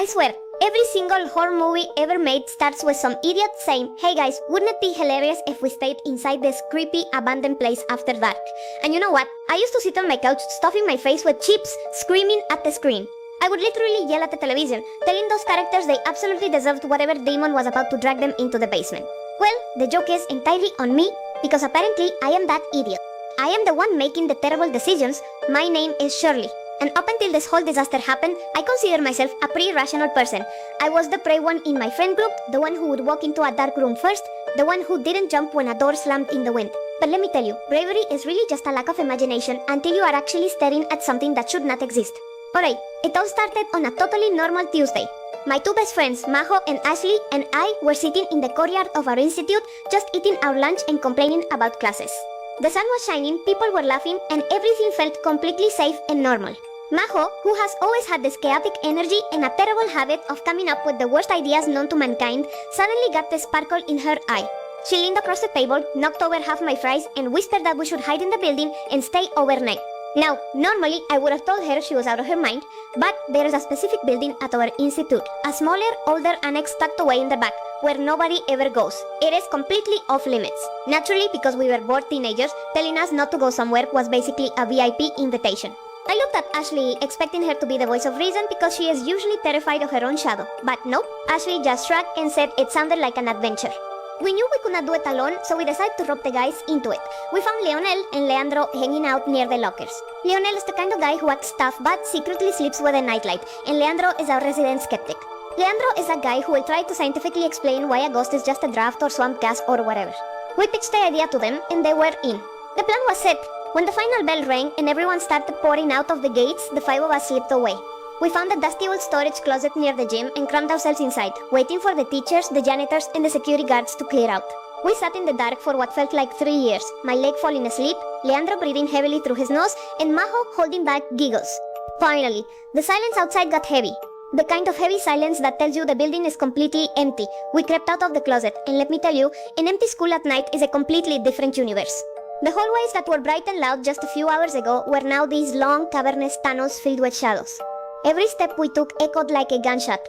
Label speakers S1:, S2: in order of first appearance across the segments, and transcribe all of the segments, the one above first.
S1: I swear, every single horror movie ever made starts with some idiot saying, "Hey guys, wouldn't it be hilarious if we stayed inside this creepy abandoned place after dark?" And you know what? I used to sit on my couch stuffing my face with chips, screaming at the screen. I would literally yell at the television, telling those characters they absolutely deserved whatever demon was about to drag them into the basement. Well, the joke is entirely on me, because apparently I am that idiot. I am the one making the terrible decisions. My name is Shirley. And up until this whole disaster happened, I consider myself a pretty rational person. I was the prey one in my friend group, the one who would walk into a dark room first, the one who didn't jump when a door slammed in the wind. But let me tell you, bravery is really just a lack of imagination until you are actually staring at something that should not exist. Alright, it all started on a totally normal Tuesday. My two best friends, Majo and Ashley, and I were sitting in the courtyard of our institute, just eating our lunch and complaining about classes. The sun was shining, people were laughing, and everything felt completely safe and normal. Majo, who has always had this chaotic energy and a terrible habit of coming up with the worst ideas known to mankind, suddenly got the sparkle in her eye. She leaned across the table, knocked over half my fries, and whispered that we should hide in the building and stay overnight. Now, normally I would have told her she was out of her mind, but there is a specific building at our institute, a smaller, older annex tucked away in the back, where nobody ever goes. It is completely off limits. Naturally, because we were bored teenagers, telling us not to go somewhere was basically a VIP invitation. I looked at Ashley, expecting her to be the voice of reason because she is usually terrified of her own shadow. But nope, Ashley just shrugged and said it sounded like an adventure. We knew we could not do it alone, so we decided to rope the guys into it. We found Leonel and Leandro hanging out near the lockers. Leonel is the kind of guy who acts tough but secretly sleeps with a nightlight, and Leandro is our resident skeptic. Leandro is a guy who will try to scientifically explain why a ghost is just a draft or swamp gas or whatever. We pitched the idea to them, and they were in. The plan was set. When the final bell rang and everyone started pouring out of the gates, the five of us slipped away. We found a dusty old storage closet near the gym and crammed ourselves inside, waiting for the teachers, the janitors, and the security guards to clear out. We sat in the dark for what felt like 3 years, my leg falling asleep, Leandro breathing heavily through his nose, and Majo holding back giggles. Finally, the silence outside got heavy. The kind of heavy silence that tells you the building is completely empty. We crept out of the closet, and let me tell you, an empty school at night is a completely different universe. The hallways that were bright and loud just a few hours ago were now these long, cavernous tunnels filled with shadows. Every step we took echoed like a gunshot.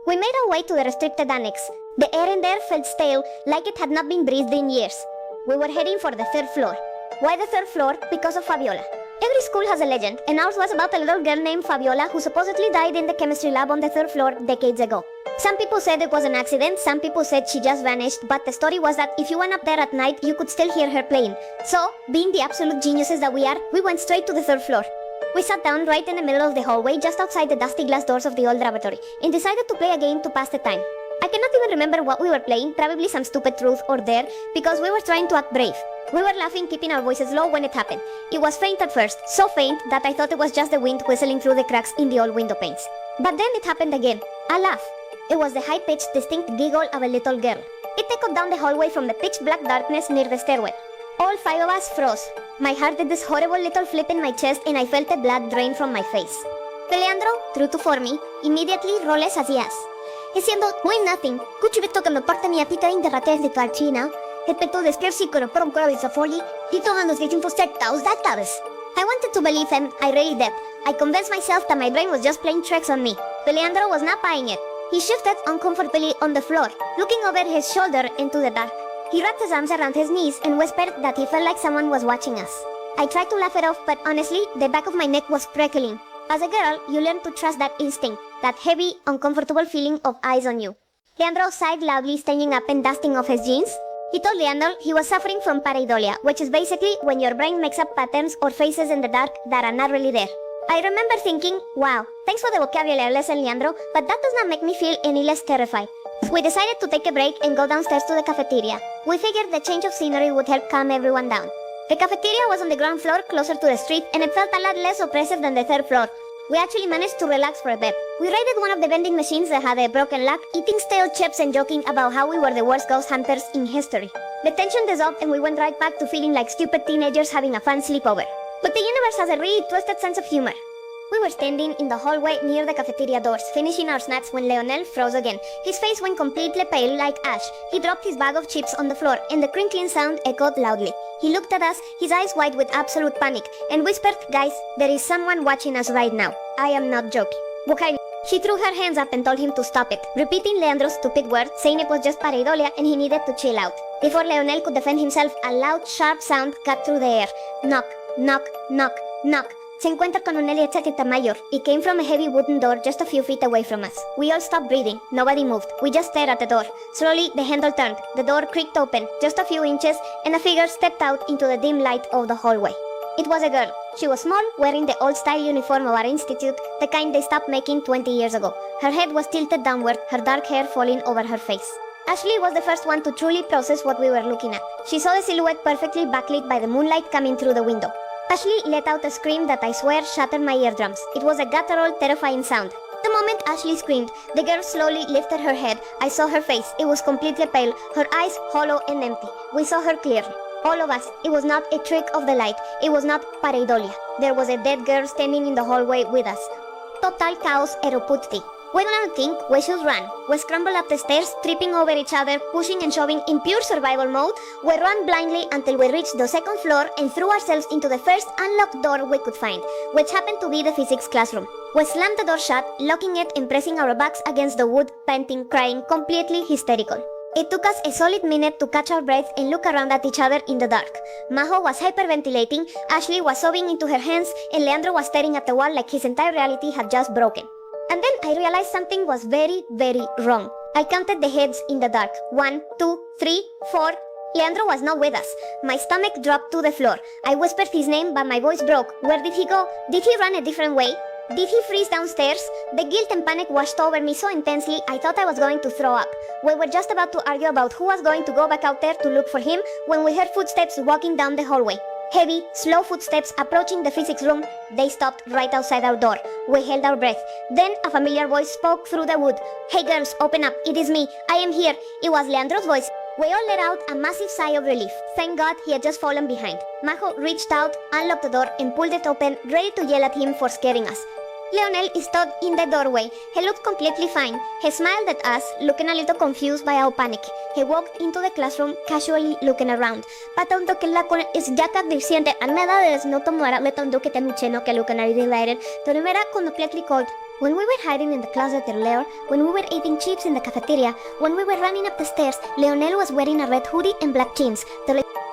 S1: We made our way to the restricted annex. The air in there felt stale, like it had not been breathed in years. We were heading for the third floor. Why the third floor? Because of Fabiola. Every school has a legend, and ours was about a little girl named Fabiola who supposedly died in the chemistry lab on the third floor decades ago. Some people said it was an accident, some people said she just vanished, but the story was that if you went up there at night, you could still hear her playing. So, being the absolute geniuses that we are, we went straight to the third floor. We sat down right in the middle of the hallway, just outside the dusty glass doors of the old laboratory, and decided to play a game to pass the time. I cannot even remember what we were playing, probably some stupid truth or dare, because we were trying to act brave. We were laughing, keeping our voices low when it happened. It was faint at first, so faint that I thought it was just the wind whistling through the cracks in the old window panes. But then it happened again. A laugh. It was the high-pitched, distinct giggle of a little girl. It echoed down the hallway from the pitch-black darkness near the stairwell. All five of us froze. My heart did this horrible little flip in my chest and I felt the blood drain from my face. Leandro, true to form, immediately roles hacías. Diciendo, no hay nothing. Kuci vet că mă poartă mia pita interratez de carcina. Het pe tot de scherzi că prom corăvi să foli. Dito anos getting for set that tavis. I wanted to believe him, I really did. I convinced myself that my brain was just playing tricks on me. But Leandro was not buying it. He shifted uncomfortably on the floor, looking over his shoulder into the dark. He wrapped his arms around his knees and whispered that he felt like someone was watching us. I tried to laugh it off, but honestly, the back of my neck was prickling. As a girl, you learn to trust that instinct, that heavy, uncomfortable feeling of eyes on you. Leandro sighed loudly, standing up and dusting off his jeans. He told Leandro he was suffering from pareidolia, which is basically when your brain makes up patterns or faces in the dark that are not really there. I remember thinking, wow, thanks for the vocabulary lesson, Leandro, but that does not make me feel any less terrified. We decided to take a break and go downstairs to the cafeteria. We figured the change of scenery would help calm everyone down. The cafeteria was on the ground floor, closer to the street, and it felt a lot less oppressive than the third floor. We actually managed to relax for a bit. We raided one of the vending machines that had a broken lock, eating stale chips and joking about how we were the worst ghost hunters in history. The tension dissolved and we went right back to feeling like stupid teenagers having a fun sleepover. But the universe has a really twisted sense of humor. We were standing in the hallway near the cafeteria doors, finishing our snacks when Leonel froze again. His face went completely pale like ash. He dropped his bag of chips on the floor, and the crinkling sound echoed loudly. He looked at us, his eyes wide with absolute panic, and whispered, "Guys, there is someone watching us right now. I am not joking." She threw her hands up and told him to stop it, repeating Leandro's stupid words, saying it was just pareidolia and he needed to chill out. Before Leonel could defend himself, a loud, sharp sound cut through the air. Knock, knock, knock, knock. Se encuentra con una chaqueta mayor. It came from a heavy wooden door just a few feet away from us. We all stopped breathing. Nobody moved. We just stared at the door. Slowly, the handle turned. The door creaked open, just a few inches, and a figure stepped out into the dim light of the hallway. It was a girl. She was small, wearing the old-style uniform of our institute, the kind they stopped making 20 years ago. Her head was tilted downward, her dark hair falling over her face. Ashley was the first one to truly process what we were looking at. She saw the silhouette perfectly backlit by the moonlight coming through the window. Ashley let out a scream that I swear shattered my eardrums. It was a guttural, terrifying sound. The moment Ashley screamed, the girl slowly lifted her head. I saw her face. It was completely pale, her eyes hollow and empty. We saw her clearly. All of us. It was not a trick of the light. It was not pareidolia. There was a dead girl standing in the hallway with us. Total chaos eroputti. We don't think, we should run. We scrambled up the stairs, tripping over each other, pushing and shoving in pure survival mode. We ran blindly until we reached the second floor and threw ourselves into the first unlocked door we could find, which happened to be the physics classroom. We slammed the door shut, locking it and pressing our backs against the wood, panting, crying, completely hysterical. It took us a solid minute to catch our breath and look around at each other in the dark. Majo was hyperventilating, Ashley was sobbing into her hands, and Leandro was staring at the wall like his entire reality had just broken. And then I realized something was very, very wrong. I counted the heads in the dark. 1, 2, 3, 4. Leandro was not with us. My stomach dropped to the floor. I whispered his name, but my voice broke. Where did he go? Did he run a different way? Did he freeze downstairs? The guilt and panic washed over me so intensely I thought I was going to throw up. We were just about to argue about who was going to go back out there to look for him when we heard footsteps walking down the hallway. Heavy, slow footsteps approaching the physics room. They stopped right outside our door. We held our breath. Then a familiar voice spoke through the wood. Hey girls, open up. It is me. I am here. It was Leandro's voice. We all let out a massive sigh of relief. Thank God he had just fallen behind. Majo reached out, unlocked the door, and pulled it open, ready to yell at him for scaring us. Leonel stood in the doorway. He looked completely fine. He smiled at us, looking a little confused by our panic. He walked into the classroom, casually looking around. Patondokella con isjaka dirsiente anmeda des no tomara letondoke temucheno ke lukana related. Torimera completely cold. When we were hiding in the closet earlier, when we were eating chips in the cafeteria, when we were running up the stairs, Leonel was wearing a red hoodie and black jeans.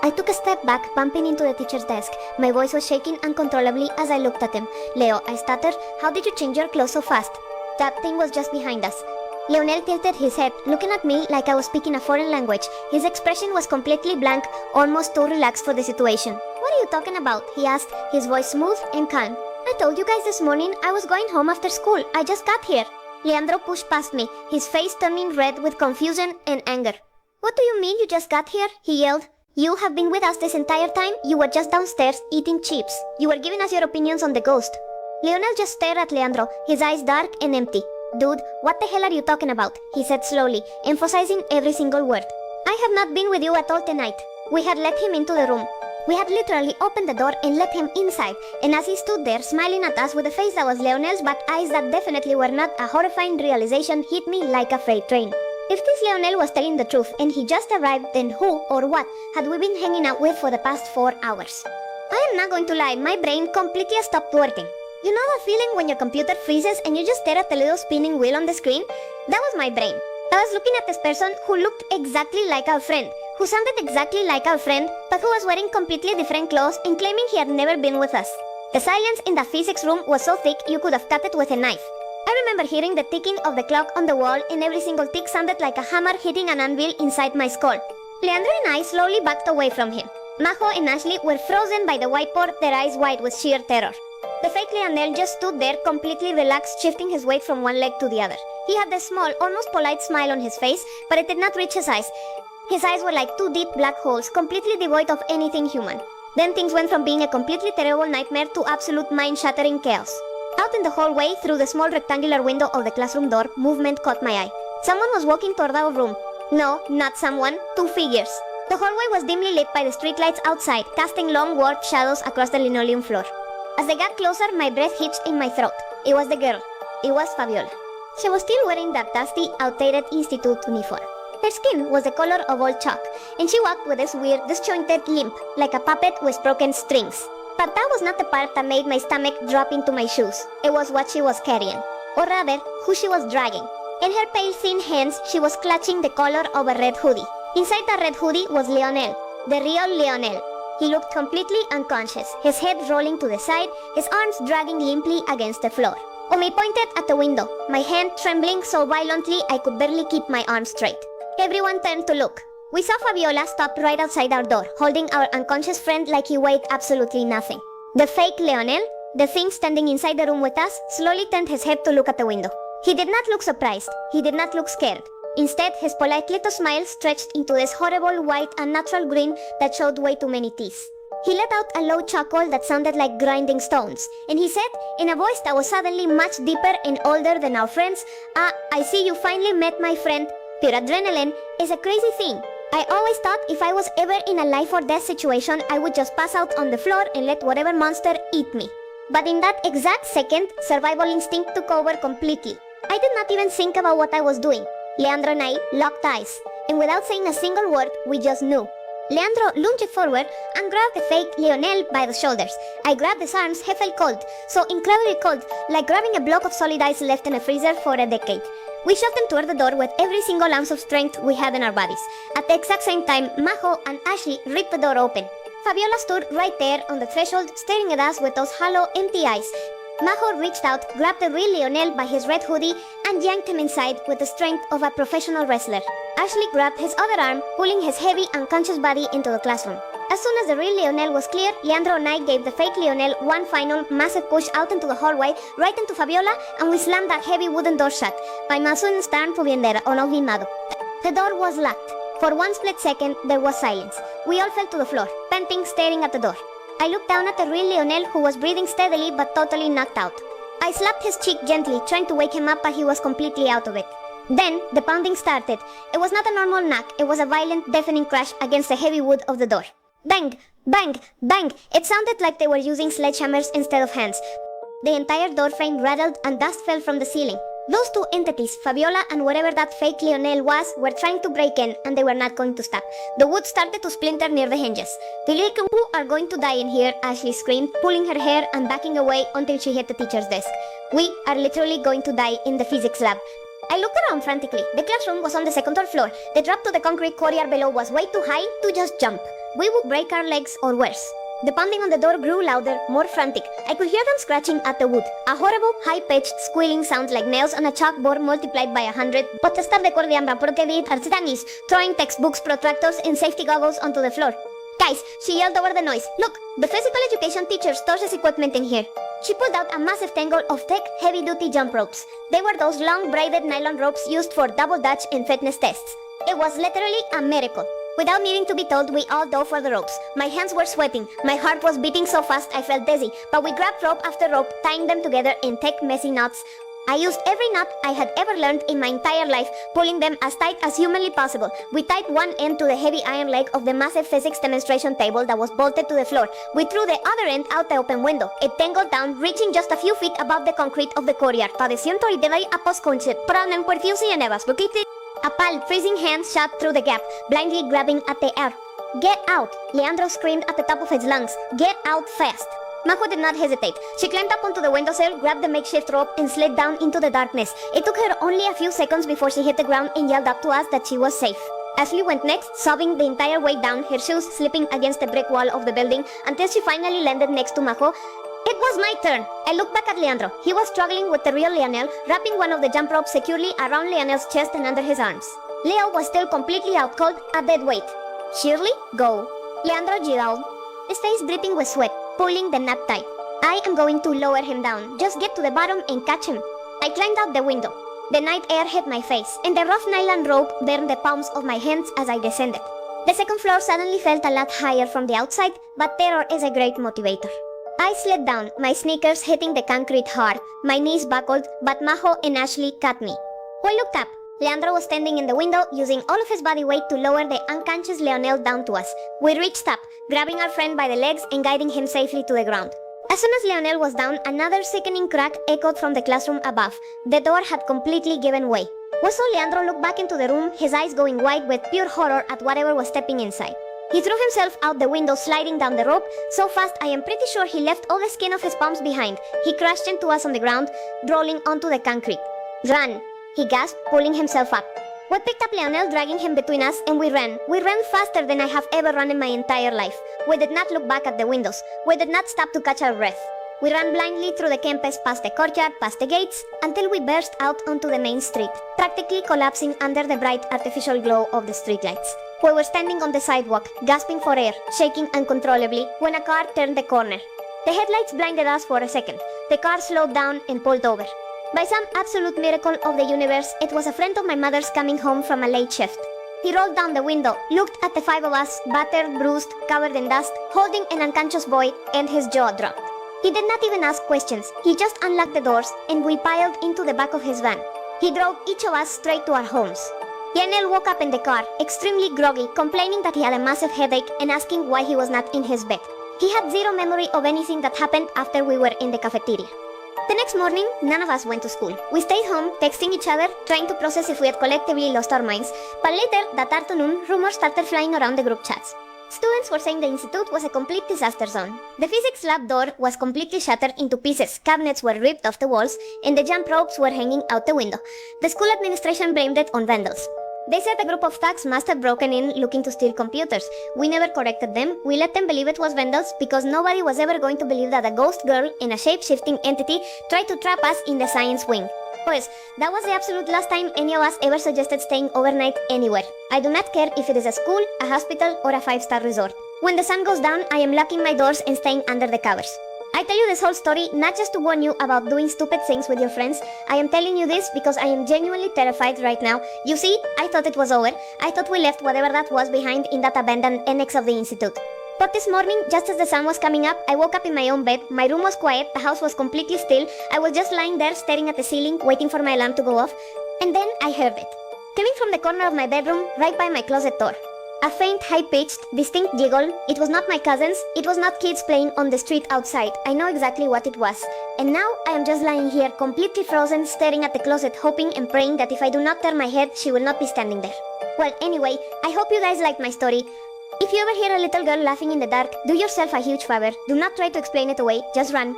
S1: I took a step back, bumping into the teacher's desk. My voice was shaking uncontrollably as I looked at him. Leo, I stuttered, how did you change your clothes so fast? That thing was just behind us. Leonel tilted his head, looking at me like I was speaking a foreign language. His expression was completely blank, almost too relaxed for the situation. What are you talking about? He asked, his voice smooth and calm. I told you guys this morning I was going home after school. I just got here. Leandro pushed past me, his face turning red with confusion and anger. What do you mean you just got here? He yelled. You have been with us this entire time? You were just downstairs eating chips. You were giving us your opinions on the ghost. Leonel just stared at Leandro, his eyes dark and empty. Dude, what the hell are you talking about? He said slowly, emphasizing every single word. I have not been with you at all tonight. We had let him into the room. We had literally opened the door and let him inside, and as he stood there smiling at us with a face that was Leonel's but eyes that definitely were not, a horrifying realization hit me like a freight train. If this Leonel was telling the truth and he just arrived, then who or what had we been hanging out with for the past 4 hours? I am not going to lie, my brain completely stopped working. You know that feeling when your computer freezes and you just stare at the little spinning wheel on the screen? That was my brain. I was looking at this person who looked exactly like our friend, who sounded exactly like our friend, but who was wearing completely different clothes and claiming he had never been with us. The silence in the physics room was so thick you could have cut it with a knife. I remember hearing the ticking of the clock on the wall, and every single tick sounded like a hammer hitting an anvil inside my skull. Leandro and I slowly backed away from him. Majo and Ashley were frozen by the whiteboard, their eyes wide with sheer terror. The fake Leonel just stood there, completely relaxed, shifting his weight from one leg to the other. He had a small, almost polite smile on his face, but it did not reach his eyes. His eyes were like 2 deep black holes, completely devoid of anything human. Then things went from being a completely terrible nightmare to absolute mind-shattering chaos. Out in the hallway, through the small rectangular window of the classroom door, movement caught my eye. Someone was walking toward our room. No, not someone, 2 figures. The hallway was dimly lit by the streetlights outside, casting long warped shadows across the linoleum floor. As they got closer, my breath hitched in my throat. It was the girl. It was Fabiola. She was still wearing that dusty, outdated institute uniform. Her skin was the color of old chalk, and she walked with this weird, disjointed limp, like a puppet with broken strings. But that was not the part that made my stomach drop into my shoes. It was what she was carrying. or rather, who she was dragging. In her pale thin hands, she was clutching the collar of a red hoodie. Inside the red hoodie was Lionel, the real Lionel. He looked completely unconscious, his head rolling to the side, his arms dragging limply against the floor. Omi pointed at the window, my hand trembling so violently I could barely keep my arms straight. Everyone turned to look. We saw Fabiola stop right outside our door, holding our unconscious friend like he weighed absolutely nothing. The fake Lionel, the thing standing inside the room with us, slowly turned his head to look at the window. He did not look surprised. He did not look scared. Instead, his polite little smile stretched into this horrible white unnatural grin that showed way too many teeth. He let out a low chuckle that sounded like grinding stones, and he said, in a voice that was suddenly much deeper and older than our friends, I see you finally met my friend. Pure adrenaline is a crazy thing. I always thought if I was ever in a life or death situation, I would just pass out on the floor and let whatever monster eat me. But in that exact second, survival instinct took over completely. I did not even think about what I was doing. Leandro and I locked eyes, and without saying a single word, we just knew. Leandro lunged forward and grabbed the fake Lionel by the shoulders. I grabbed his arms. He felt cold, so incredibly cold, like grabbing a block of solid ice left in a freezer for a decade. We shoved them toward the door with every single ounce of strength we had in our bodies. At the exact same time, Majo and Ashley ripped the door open. Fabiola stood right there on the threshold, staring at us with those hollow, empty eyes. Majo reached out, grabbed the real Lionel by his red hoodie, and yanked him inside with the strength of a professional wrestler. Ashley grabbed his other arm, pulling his heavy, unconscious body into the classroom. As soon as the real Lionel was clear, Leandro and I gave the fake Lionel one final, massive push out into the hallway, right into Fabiola, and we slammed that heavy wooden door shut. By Masun Stern Pubiendera o no Vimado. The door was locked. For one split second, there was silence. We all fell to the floor, panting, staring at the door. I looked down at the real Lionel, who was breathing steadily but totally knocked out. I slapped his cheek gently, trying to wake him up, but he was completely out of it. Then, the pounding started. It was not a normal knock, it was a violent, deafening crash against the heavy wood of the door. Bang! Bang! Bang! It sounded like they were using sledgehammers instead of hands. The entire door frame rattled and dust fell from the ceiling. Those two entities, Fabiola and whatever that fake Lionel was, were trying to break in, and they were not going to stop. The wood started to splinter near the hinges. "The little who are going to die in here," Ashley screamed, pulling her hair and backing away until she hit the teacher's desk. "We are literally going to die in the physics lab." I looked around frantically. The classroom was on the second floor. The drop to the concrete courtyard below was way too high to just jump. We would break our legs or worse. The pounding on the door grew louder, more frantic. I could hear them scratching at the wood. A horrible, high-pitched, squealing sound like nails on a chalkboard multiplied by 100. Potestar de cordiambra protedit arcitanis, throwing textbooks, protractors, and safety goggles onto the floor. "Guys," she yelled over the noise. "Look, the physical education teacher stores his equipment in here." She pulled out a massive tangle of thick, heavy-duty jump ropes. They were those long, braided nylon ropes used for double dutch and fitness tests. It was literally a miracle. Without needing to be told, we all dove for the ropes. My hands were sweating. My heart was beating so fast I felt dizzy, but we grabbed rope after rope, tying them together in thick, messy knots. I used every knot I had ever learned in my entire life, pulling them as tight as humanly possible. We tied one end to the heavy iron leg of the massive physics demonstration table that was bolted to the floor. We threw the other end out the open window. It tangled down, reaching just a few feet above the concrete of the courtyard. A pale, freezing hand shot through the gap, blindly grabbing at the air. "Get out!" Leandro screamed at the top of his lungs. "Get out fast!" Majo did not hesitate. She climbed up onto the windowsill, grabbed the makeshift rope, and slid down into the darkness. It took her only a few seconds before she hit the ground and yelled up to us that she was safe. Ashley went next, sobbing the entire way down, her shoes slipping against the brick wall of the building, until she finally landed next to Majo. It was my turn. I looked back at Leandro. He was struggling with the real Lionel, wrapping one of the jump ropes securely around Lionel's chest and under his arms. Leo was still completely out cold, a dead weight. "Shirley, go." Leandro yelled, his face dripping with sweat, pulling the knot tight. "I am going to lower him down. Just get to the bottom and catch him." I climbed out the window. The night air hit my face, and the rough nylon rope burned the palms of my hands as I descended. The second floor suddenly felt a lot higher from the outside, but terror is a great motivator. I slid down, my sneakers hitting the concrete hard. My knees buckled, but Majo and Ashley caught me. We looked up. Leandro was standing in the window, using all of his body weight to lower the unconscious Lionel down to us. We reached up, grabbing our friend by the legs and guiding him safely to the ground. As soon as Lionel was down, another sickening crack echoed from the classroom above. The door had completely given way. We saw Leandro look back into the room, his eyes going wide with pure horror at whatever was stepping inside. He threw himself out the window, sliding down the rope so fast I am pretty sure he left all the skin of his palms behind. He crashed into us on the ground, rolling onto the concrete. "Run!" he gasped, pulling himself up. We picked up Leonel, dragging him between us, and we ran. We ran faster than I have ever run in my entire life. We did not look back at the windows. We did not stop to catch our breath. We ran blindly through the campus, past the courtyard, past the gates, until we burst out onto the main street, practically collapsing under the bright artificial glow of the streetlights. We were standing on the sidewalk, gasping for air, shaking uncontrollably, when a car turned the corner. The headlights blinded us for a second. The car slowed down and pulled over. By some absolute miracle of the universe, it was a friend of my mother's coming home from a late shift. He rolled down the window, looked at the five of us, battered, bruised, covered in dust, holding an unconscious boy, and his jaw dropped. He did not even ask questions. He just unlocked the doors, and we piled into the back of his van. He drove each of us straight to our homes. Yanel woke up in the car, extremely groggy, complaining that he had a massive headache and asking why he was not in his bed. He had zero memory of anything that happened after we were in the cafeteria. The next morning, none of us went to school. We stayed home, texting each other, trying to process if we had collectively lost our minds, but later, that afternoon, rumors started flying around the group chats. Students were saying the institute was a complete disaster zone. The physics lab door was completely shattered into pieces, cabinets were ripped off the walls, and the jump ropes were hanging out the window. The school administration blamed it on vandals. They said a group of thugs must have broken in looking to steal computers. We never corrected them. We let them believe it was vandals because nobody was ever going to believe that a ghost girl and a shape-shifting entity tried to trap us in the science wing. Pues, that was the absolute last time any of us ever suggested staying overnight anywhere. I do not care if it is a school, a hospital, or a 5-star resort. When the sun goes down, I am locking my doors and staying under the covers. I tell you this whole story not just to warn you about doing stupid things with your friends. I am telling you this because I am genuinely terrified right now. You see, I thought it was over. I thought we left whatever that was behind in that abandoned annex of the institute. But this morning, just as the sun was coming up, I woke up in my own bed. My room was quiet, the house was completely still. I was just lying there staring at the ceiling, waiting for my alarm to go off. And then I heard it. Coming from the corner of my bedroom, right by my closet door. A faint, high-pitched, distinct giggle. It was not my cousins. It was not kids playing on the street outside. I know exactly what it was. And now I am just lying here, completely frozen, staring at the closet, hoping and praying that if I do not turn my head, she will not be standing there. Well, anyway, I hope you guys liked my story. If you ever hear a little girl laughing in the dark, do yourself a huge favor. Do not try to explain it away, just run.